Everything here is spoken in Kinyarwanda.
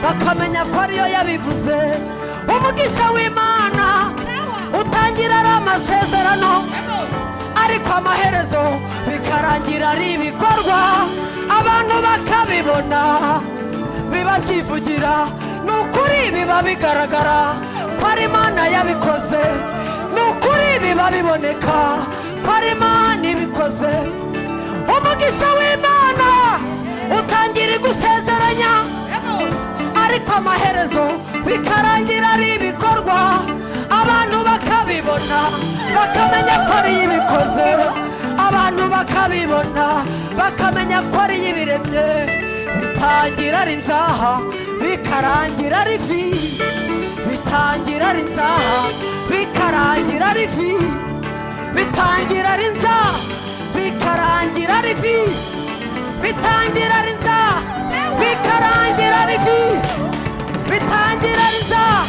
bakamenya ko ariyo yabivuze. Umugisha w'Imana utangira ari amasezerano, ariko amaherezo bikarangira ari ibikorwa, abantu bakabibona biba byivugira. Ni ukuri biba bigaragara ko ari Imana yabikoze, ni ukuri biba biboneka ko ari Imana ibikoze. Umugisha w'Imana utangira gusezeranya, ariko amaherezo bikarangira ari ibikorwa, abantu bakabibona bakamenya ko ari ibikoze, abantu bakabibona bakamenya ko ari ibiremye. Bitangira ari inzaha bikarangira ari vi, bitangira ari inzaha bikarangira ari vi, bitangira ari inzaha bikarangira ari vi, bitangira ari inzaha